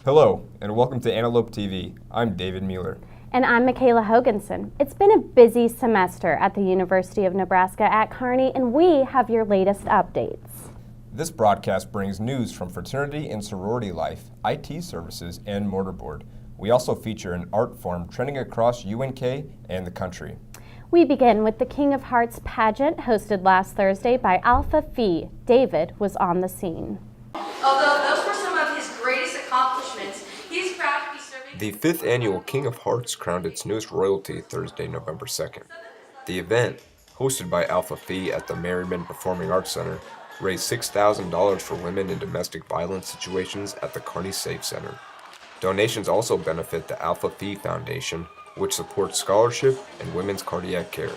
Hello, and welcome to Antelope TV. I'm David Mueller. And I'm Michaela Hoganson. It's been a busy semester at the University of Nebraska at Kearney, and we have your latest updates. This broadcast brings news from fraternity and sorority life, IT services, and Mortarboard. We also feature an art form trending across UNK and the country. We begin with the King of Hearts pageant hosted last Thursday by Alpha Phi. David was on the scene. Although those were some of his greatest accomplishments, he's proud to be serving... The 5th annual King of Hearts crowned its newest royalty Thursday, November 2nd. The event, hosted by Alpha Phi at the Merriman Performing Arts Center, raised $6,000 for women in domestic violence situations at the Kearney Safe Center. Donations also benefit the Alpha Phi Foundation, which supports scholarship and women's cardiac care.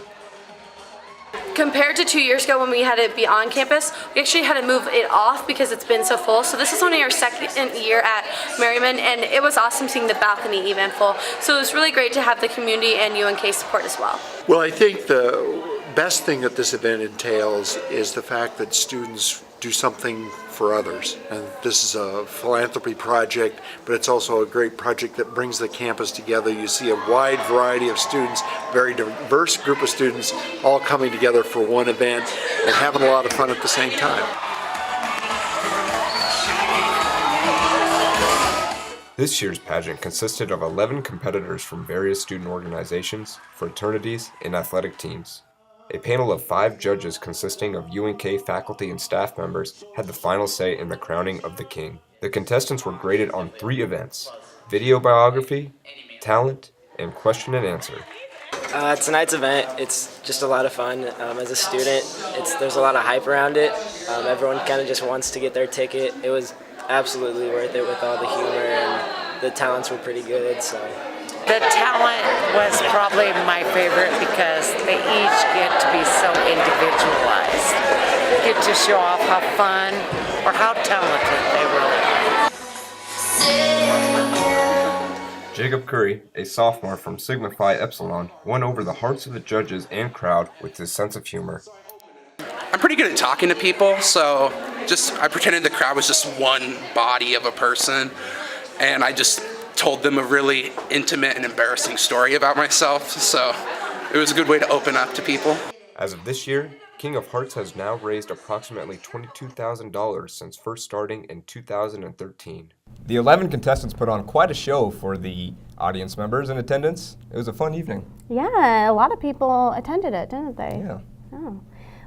Compared to 2 years ago when we had it be on campus, we actually had to move it off because it's been so full. So this is only our second year at Merriman, and it was awesome seeing the balcony even full. So it was really great to have the community and UNK support as well. Well, I think the best thing that this event entails is the fact that students do something for others. And this is a philanthropy project, but it's also a great project that brings the campus together. You see a wide variety of students, very diverse group of students, all coming together for one event and having a lot of fun at the same time. This year's pageant consisted of 11 competitors from various student organizations, fraternities, and athletic teams. A panel of 5 judges consisting of UNK faculty and staff members had the final say in the crowning of the king. The contestants were graded on 3 events: video biography, talent, and question and answer. Tonight's event, it's just a lot of fun. As a student, there's a lot of hype around it. Everyone kind of just wants to get their ticket. It was absolutely worth it with all the humor, and the talents were pretty good. So. The talent was probably my favorite because they each get to be so individualized. Get to show off how fun or how talented they really are. Jacob Curry, a sophomore from Sigma Phi Epsilon, won over the hearts of the judges and crowd with his sense of humor. I'm pretty good at talking to people, so I pretended the crowd was just one body of a person, and I just told them a really intimate and embarrassing story about myself, so it was a good way to open up to people. As of this year, King of Hearts has now raised approximately $22,000 since first starting in 2013. The 11 contestants put on quite a show for the audience members in attendance. It was a fun evening. Yeah, a lot of people attended it, didn't they? Yeah. Oh.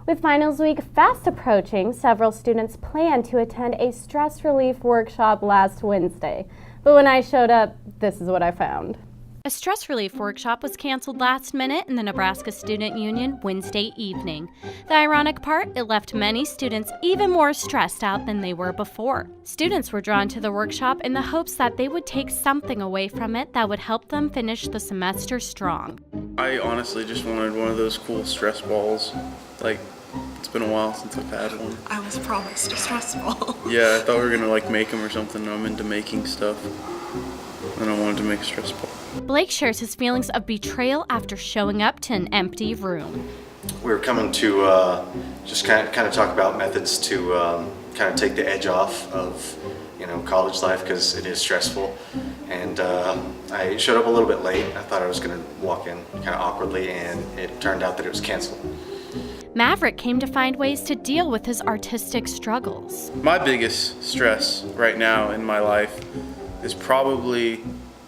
With finals week fast approaching, several students plan to attend a stress relief workshop last Wednesday. But when I showed up, this is what I found. A stress relief workshop was canceled last minute in the Nebraska Student Union Wednesday evening. The ironic part, it left many students even more stressed out than they were before. Students were drawn to the workshop in the hopes that they would take something away from it that would help them finish the semester strong. I honestly just wanted one of those cool stress balls. It's been a while since I've had one. I was promised a stress ball. Yeah, I thought we were gonna make them or something. I'm into making stuff, and I wanted to make a stress ball. Blake shares his feelings of betrayal after showing up to an empty room. We were coming to just kind of talk about methods to kind of take the edge off of college life, because it is stressful. And I showed up a little bit late. I thought I was going to walk in kind of awkwardly, and it turned out that it was canceled. Maverick came to find ways to deal with his artistic struggles. My biggest stress right now in my life is probably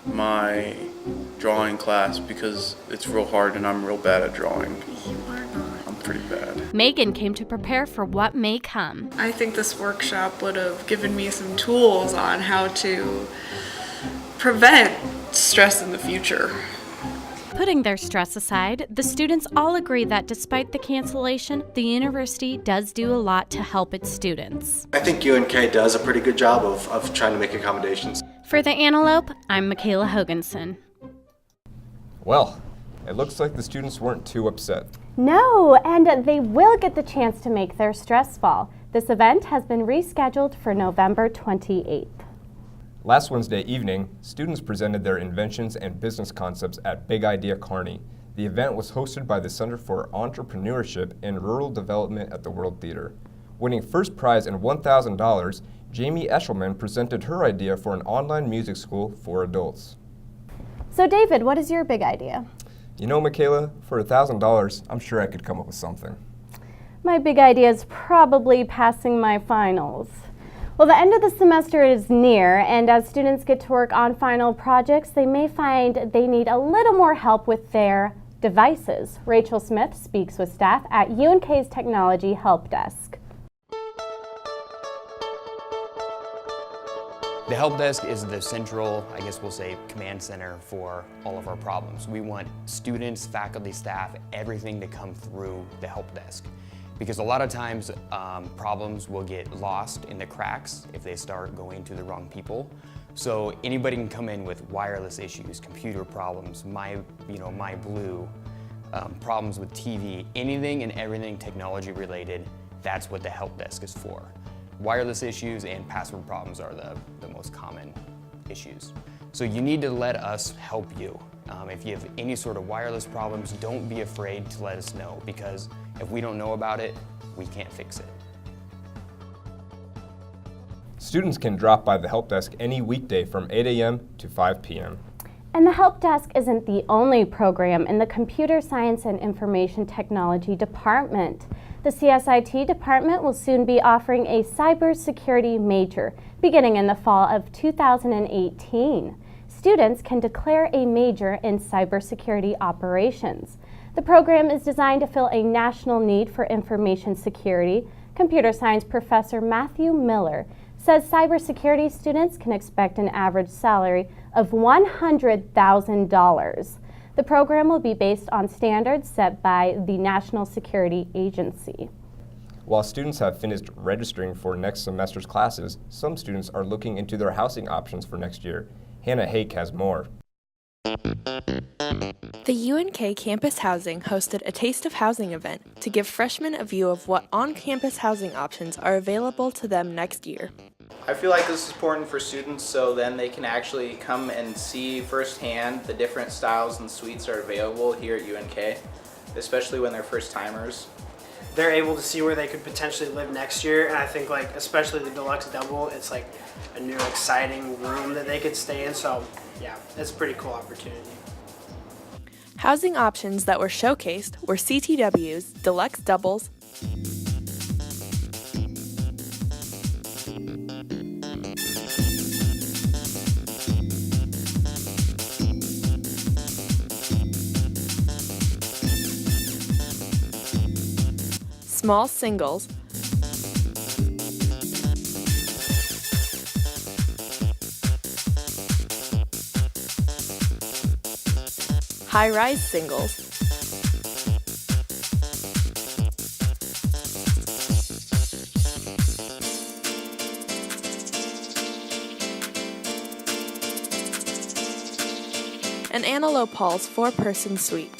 my drawing class, because it's real hard and I'm real bad at drawing. You are not. I'm pretty bad. Megan came to prepare for what may come. I think this workshop would have given me some tools on how to prevent stress in the future. Putting their stress aside, the students all agree that despite the cancellation, the university does do a lot to help its students. I think UNK does a pretty good job of trying to make accommodations. For the Antelope, I'm Michaela Hoganson. Well, it looks like the students weren't too upset. No, and they will get the chance to make their stress fall. This event has been rescheduled for November 28th. Last Wednesday evening, students presented their inventions and business concepts at Big Idea Kearney. The event was hosted by the Center for Entrepreneurship and Rural Development at the World Theater. Winning first prize and $1,000, Jamie Eshelman presented her idea for an online music school for adults. So David, what is your big idea? You know, Michaela, for $1,000, I'm sure I could come up with something. My big idea is probably passing my finals. Well, the end of the semester is near, and as students get to work on final projects, they may find they need a little more help with their devices. Rachel Smith speaks with staff at UNK's Technology Help Desk. The help desk is the central, I guess we'll say, command center for all of our problems. We want students, faculty, staff, everything to come through the help desk. Because a lot of times problems will get lost in the cracks if they start going to the wrong people. So anybody can come in with wireless issues, computer problems, my blue, problems with TV, anything and everything technology related, that's what the help desk is for. Wireless issues and password problems are the most common issues. So you need to let us help you. If you have any sort of wireless problems, don't be afraid to let us know, because if we don't know about it, we can't fix it. Students can drop by the help desk any weekday from 8 a.m. to 5 p.m. And the help desk isn't the only program in the Computer Science and Information Technology department. The CSIT department will soon be offering a cybersecurity major beginning in the fall of 2018. Students can declare a major in cybersecurity operations. The program is designed to fill a national need for information security. Computer science professor Matthew Miller says cybersecurity students can expect an average salary of $100,000. The program will be based on standards set by the National Security Agency. While students have finished registering for next semester's classes, some students are looking into their housing options for next year. Hannah Hake has more. The UNK Campus Housing hosted a Taste of Housing event to give freshmen a view of what on-campus housing options are available to them next year. I feel like this is important for students so then they can actually come and see firsthand the different styles and suites are available here at UNK, especially when they're first timers. They're able to see where they could potentially live next year, and I think especially the deluxe double, it's like a new exciting room that they could stay in, so yeah, it's a pretty cool opportunity. Housing options that were showcased were CTWs, deluxe doubles, small singles, high-rise singles, and Antelope Hall's 4-person suite.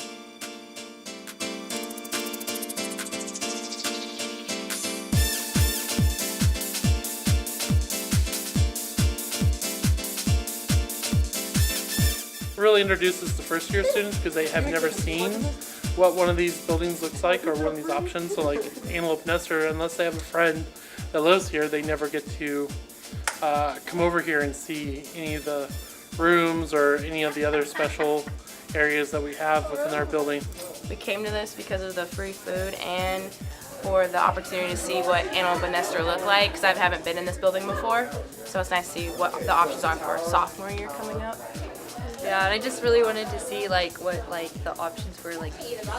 Really introduces the first year students because they have never seen what one of these buildings looks like or one of these options. So like Antelope Nester, unless they have a friend that lives here, they never get to come over here and see any of the rooms or any of the other special areas that we have within our building. We came to this because of the free food and for the opportunity to see what Antelope Nester look like, because I haven't been in this building before. So it's nice to see what the options are for sophomore year coming up. Yeah, and I just really wanted to see what the options were,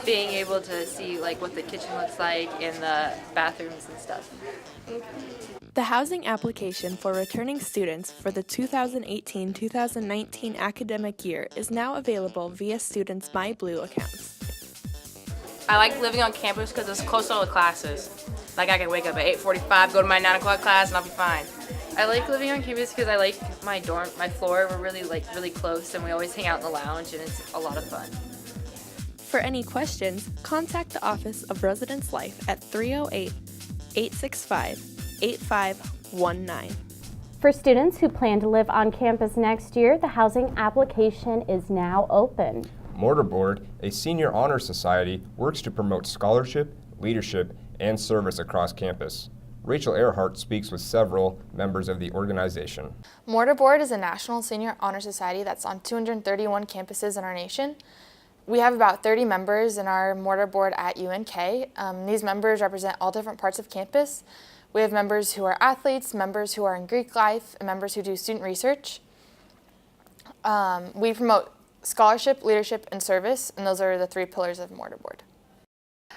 being able to see what the kitchen looks like and the bathrooms and stuff. The housing application for returning students for the 2018-2019 academic year is now available via students' MyBlue accounts. I like living on campus because it's close to all the classes. I can wake up at 8:45, go to my 9 o'clock class, and I'll be fine. I like living on campus because I like my floor. We're really close, and we always hang out in the lounge, and it's a lot of fun. For any questions, contact the Office of Residence Life at 308-865-8519. For students who plan to live on campus next year, the housing application is now open. Mortarboard, a senior honor society, works to promote scholarship, leadership, and service across campus. Rachel Earhart speaks with several members of the organization. Mortarboard is a national senior honor society that's on 231 campuses in our nation. We have about 30 members in our Mortarboard at UNK. These members represent all different parts of campus. We have members who are athletes, members who are in Greek life, and members who do student research. We promote scholarship, leadership, and service, and those are the 3 pillars of Mortarboard.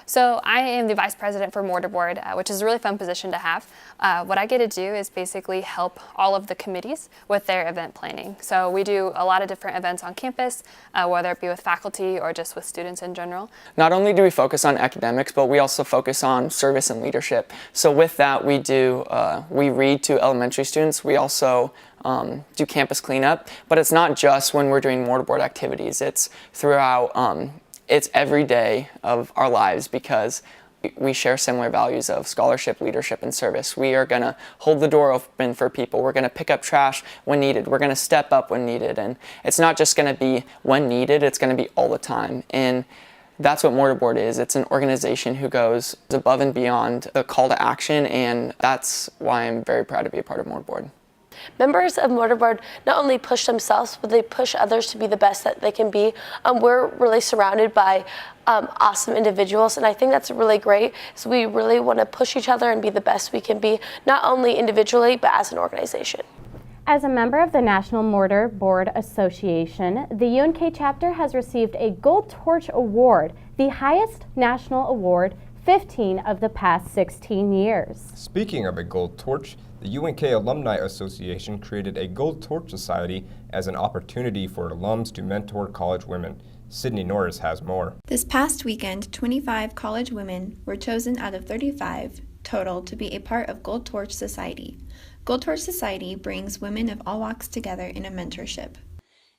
So I am the vice president for Mortarboard, which is a really fun position to have. What I get to do is basically help all of the committees with their event planning. So we do a lot of different events on campus, whether it be with faculty or just with students in general. Not only do we focus on academics, but we also focus on service and leadership. So with that, we read to elementary students. We also do campus cleanup, but it's not just when we're doing Mortarboard activities. It's throughout. It's every day of our lives because we share similar values of scholarship, leadership, and service. We are going to hold the door open for people. We're going to pick up trash when needed. We're going to step up when needed. And it's not just going to be when needed, it's going to be all the time. And that's what Mortarboard is. It's an organization who goes above and beyond the call to action, and that's why I'm very proud to be a part of Mortarboard. Members of Mortarboard not only push themselves, but they push others to be the best that they can be. We're really surrounded by awesome individuals, and I think that's really great. So we really want to push each other and be the best we can be, not only individually, but as an organization. As a member of the National Mortarboard Association, the UNK chapter has received a Gold Torch Award, the highest national award, 15 of the past 16 years. Speaking of a Gold Torch, the UNK Alumni Association created a Gold Torch Society as an opportunity for alums to mentor college women. Sydney Norris has more. This past weekend, 25 college women were chosen out of 35 total to be a part of Gold Torch Society. Gold Torch Society brings women of all walks together in a mentorship.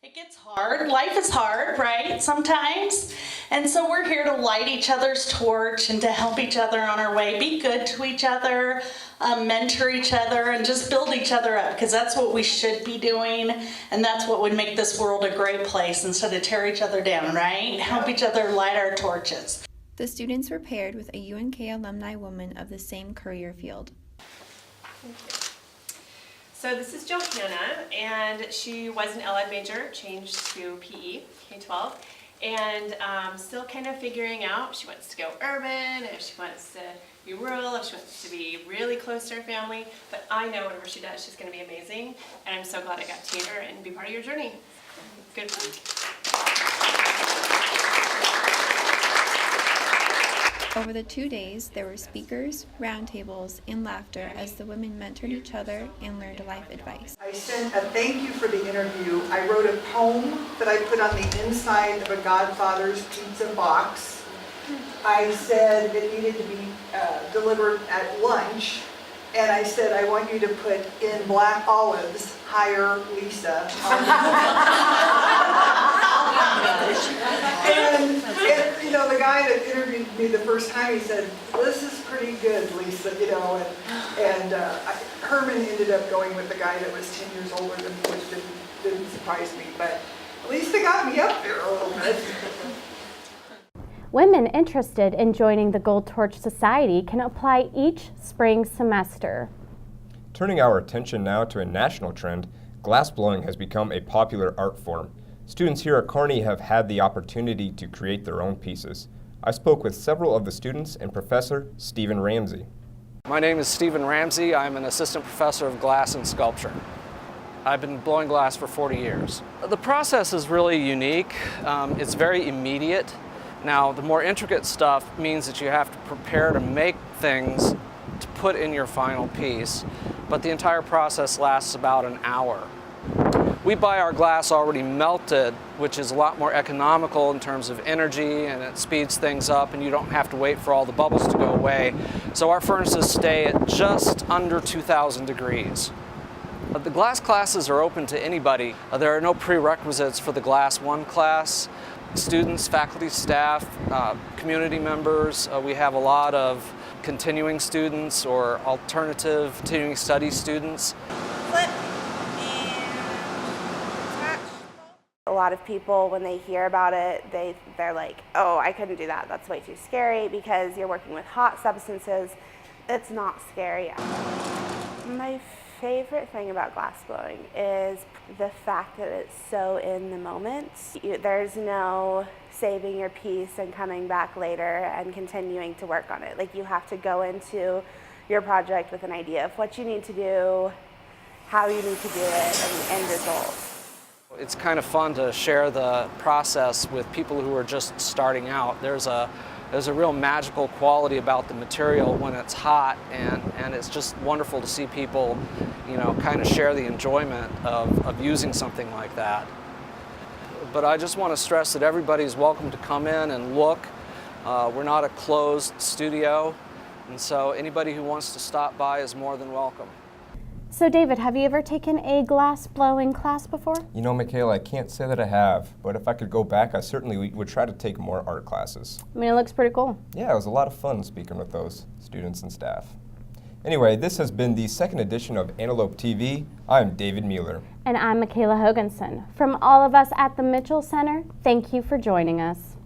It gets hard. Life is hard, right? Sometimes. And so we're here to light each other's torch and to help each other on our way. Be good to each other, mentor each other, and just build each other up, because that's what we should be doing. And that's what would make this world a great place instead of tear each other down, right? Help each other light our torches. The students were paired with a UNK alumni woman of the same career field. So this is Johanna, and she was an LED major, changed to PE, K-12, and still kind of figuring out if she wants to go urban, if she wants to be rural, if she wants to be really close to her family. But I know whatever she does, she's going to be amazing, and I'm so glad I got to meet her and be part of your journey. Good luck. Over the 2 days, there were speakers, roundtables, and laughter as the women mentored each other and learned life advice. I sent a thank you for the interview. I wrote a poem that I put on the inside of a Godfather's pizza box. I said it needed to be delivered at lunch. And I said, I want you to put in black olives, hire Lisa. And you know, the guy that interviewed me the first time, he said, this is pretty good, Lisa, you know, and Herman ended up going with the guy that was 10 years older than me, which didn't surprise me, but at least they got me up there a little bit. Women interested in joining the Gold Torch Society can apply each spring semester. Turning our attention now to a national trend, glassblowing has become a popular art form. Students here at Kearney have had the opportunity to create their own pieces. I spoke with several of the students and Professor Stephen Ramsey. My name is Stephen Ramsey. I'm an assistant professor of glass and sculpture. I've been blowing glass for 40 years. The process is really unique. It's very immediate. Now, the more intricate stuff means that you have to prepare to make things to put in your final piece, but the entire process lasts about an hour. We buy our glass already melted, which is a lot more economical in terms of energy, and it speeds things up, and you don't have to wait for all the bubbles to go away. So our furnaces stay at just under 2,000 degrees. The glass classes are open to anybody. There are no prerequisites for the Glass 1 class. Students, faculty, staff, community members. We have a lot of continuing students or alternative continuing study students. A lot of people, when they hear about it, they're like, oh, I couldn't do that. That's way too scary because you're working with hot substances. It's not scary. My favorite thing about glassblowing is the fact that it's so in the moment. There's no saving your piece and coming back later and continuing to work on it. Like, you have to go into your project with an idea of what you need to do, how you need to do it, and the end result. It's kind of fun to share the process with people who are just starting out. There's a real magical quality about the material when it's hot, and it's just wonderful to see people, you know, kind of share the enjoyment of using something like that. But I just want to stress that everybody's welcome to come in and look. We're not a closed studio, and so anybody who wants to stop by is more than welcome. So David, have you ever taken a glass blowing class before? You know, Michaela, I can't say that I have, but if I could go back, I certainly would try to take more art classes. I mean, it looks pretty cool. Yeah, it was a lot of fun speaking with those students and staff. Anyway, this has been the second edition of Antelope TV. I'm David Mueller. And I'm Michaela Hoganson. From all of us at the Mitchell Center, thank you for joining us.